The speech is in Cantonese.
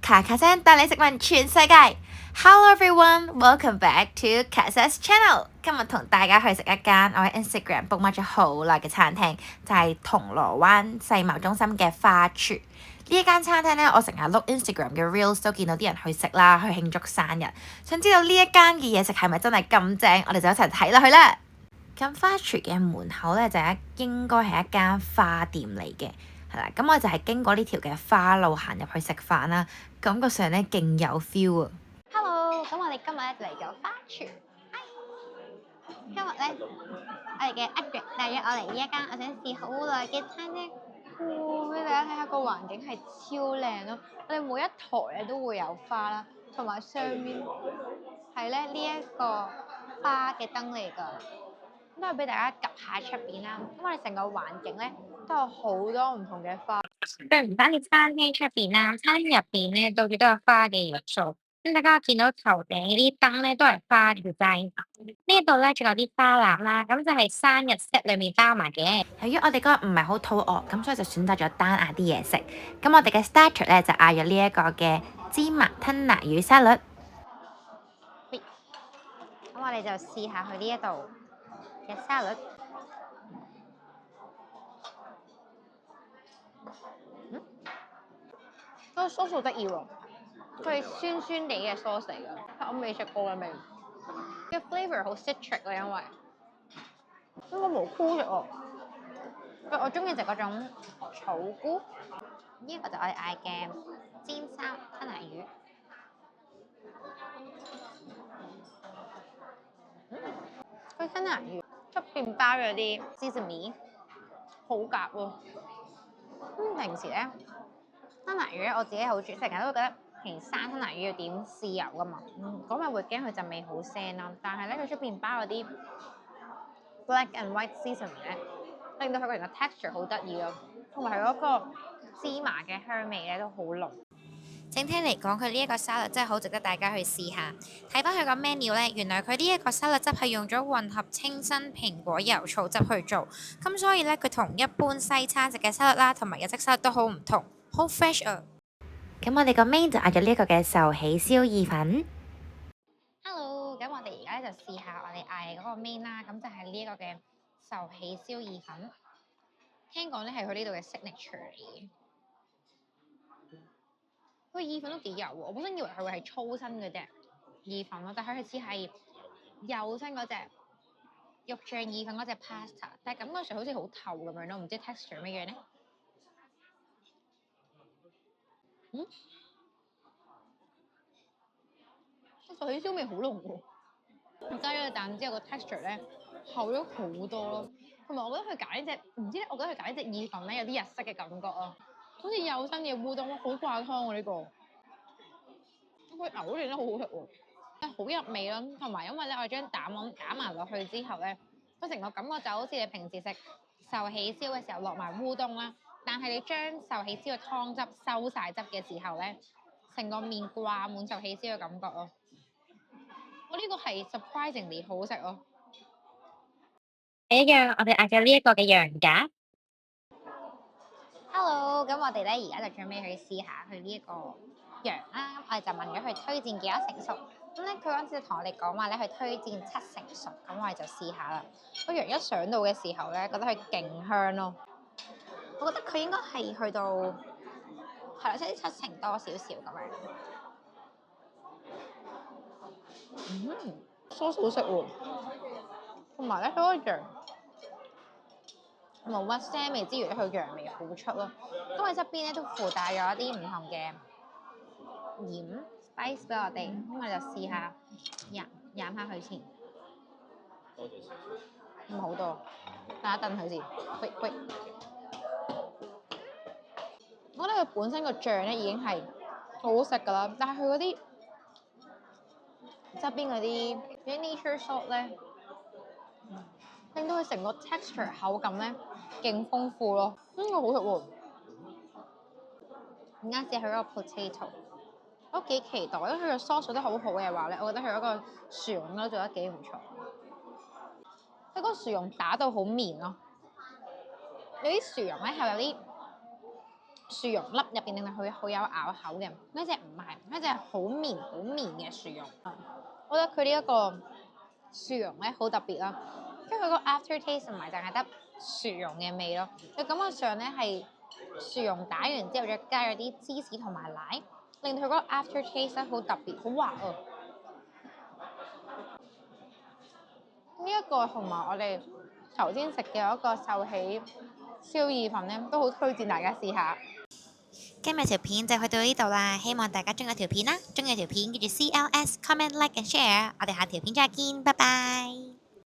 咔咔聲帶你食勻全世界。Hello everyone, welcome back to Kat's Channel。今日同大家去食一間我喺 Instagram book mark咗好耐嘅餐廳，就係銅鑼灣世貿中心嘅花廚。呢一間餐廳咧，我成日 look Instagram 嘅 reels 都見到啲人去食啦，去慶祝生日。想知道呢一間嘅嘢食係咪真係咁正？我哋就一齊睇落去啦。咁花廚嘅門口咧就應該係一間花店嚟嘅。係啦，咁我就係經過呢條嘅花路行入去食飯啦，感覺上咧勁有 feel 啊！Hello，咁我哋今日咧就嚟咗花廚。今日咧，我哋嘅阿月帶咗我嚟呢一間我想試好耐嘅餐廳。哇！俾大家睇下個環境係超靚咯，我哋每一台咧都會有花啦，同埋上面係咧呢一個花嘅燈嚟㗎。咁都係俾大家 𥄫 下出邊啦。咁我哋成個環境咧都有好多唔同嘅花。對唔單止餐廳出邊啦，餐廳入邊咧到處都有花嘅元素。咁大家見到頭頂啲燈咧都係花嘅 design。呢度咧仲有啲花籃啦，咁就係生日 set 裏面包埋嘅。由於我哋嗰日唔係好肚餓，咁所以就選擇咗單嗌啲嘢食。咁我哋嘅 starter 咧就嗌咗呢一個嘅芝麻吞拿魚沙律。咁我哋就試下去呢一度嘅沙律。嗰個 sauce 好得意喎，佢係酸酸地嘅 sauce 嚟㗎，我未食過嘅味。嘅 flavour 好 citric 啊，因為應該無菇食喎。我中意食嗰種草菇。呢個就我哋嗌嘅煎三吞拿魚。佢吞拿魚出邊包咗啲 sesame， 好夾喎。平時咧吞拿魚我自己好中意，成日都會覺得平時生吞拿魚要點豉油噶嘛，咁咪會驚佢陣味好腥啦。但係咧佢出邊包嗰啲 black and white sesame 咧，令到佢個人嘅 texture 好得意咯，同埋佢嗰個芝麻嘅香味咧都好濃。整體嚟講，佢呢一個沙律真係好值得大家去試下。睇翻佢個 menu 咧，原來佢呢一個沙律汁係用咗混合清新蘋果油醋汁去做，咁所以咧佢同一般西餐食嘅沙律啦，同埋日式沙律都好唔同，好 fresh 啊！咁我哋個 main 就嗌咗呢一個嘅壽喜燒意粉。Hello，咁我哋而家就試下我哋嗌嗰個 main 啦，咁就係呢一個嘅壽喜燒意粉。聽講咧係佢呢度嘅 signature 嚟嘅。佢意粉都幾油喎，我本身以為佢會係粗身嗰隻意粉咯，但係佢似係幼身嗰隻肉醬意粉嗰隻 pasta， 但係感覺上好似好透咁樣咯，唔知 texture 乜嘢咧？壽喜燒味好濃喎，加咗個蛋之後個 texture 咧厚咗好多咯，同埋我覺得佢揀呢隻唔知咧，我覺得佢揀呢隻意粉咧有啲日式嘅感覺啊，好似幼身嘅烏冬，好掛湯喎呢個。佢牛嗰段都好好食喎，好入味咯。同埋因為咧，我將蛋黃打埋落去之後咧，佢成個感覺就好似你平時食壽喜燒嘅時候落埋烏冬啦，但係你將壽喜燒嘅湯汁收晒汁嘅時候咧，成個面掛滿壽喜燒嘅感覺咯。我呢個係 surprisingly 好食咯。一樣，我哋嗌咗呢一個嘅羊架。Hello，咁我哋咧而家就準備去試下佢呢一個羊啦。我哋就問咗佢推薦幾多成熟，咁咧佢嗰陣時就同我哋講話咧，佢推薦7成熟，咁我哋就試下啦。個羊一上到嘅時候咧，覺得佢勁香咯。我覺得佢應該係去到係啦，即係7成多少少咁樣。sauce 好食喎，同埋咧佢嗰個羊冇乜腥味之餘咧，佢羊味好出咯。咁佢側邊咧都附帶咗一啲唔同嘅鹽 spice 俾我哋，咁我哋就試下飲下佢先。唔係好多，等一等佢先。喂，我覺得佢本身個醬咧已經係好好食噶啦，但係佢嗰啲側邊嗰啲 nature salt 咧，令到佢成個 texture 口感咧勁豐富咯。好食喎！而家試下佢嗰個 potato。我都幾期待，因為佢個 sauce 做得好好嘅話咧，我覺得佢嗰個薯蓉都做得幾唔錯。佢嗰個薯蓉打到好綿咯，有啲薯蓉咧係有啲薯蓉粒入邊，令到佢好有咬口嘅。呢隻唔係，呢隻係好綿好綿嘅薯蓉。我覺得佢呢一個薯蓉咧好特別啦，跟住佢個 after taste 唔係淨係得薯蓉嘅味咯，佢感覺上咧係薯蓉打完之後再加咗啲芝士同埋奶，令到佢嗰個 after taste 咧好特別，好滑啊！呢一個同埋我哋頭先食嘅嗰個壽喜燒意粉咧，都好推薦大家試下。今日條片就去到呢度啦，希望大家中意條片啦，中意條片記住 CLS comment like and share，我哋下條片再見，拜拜。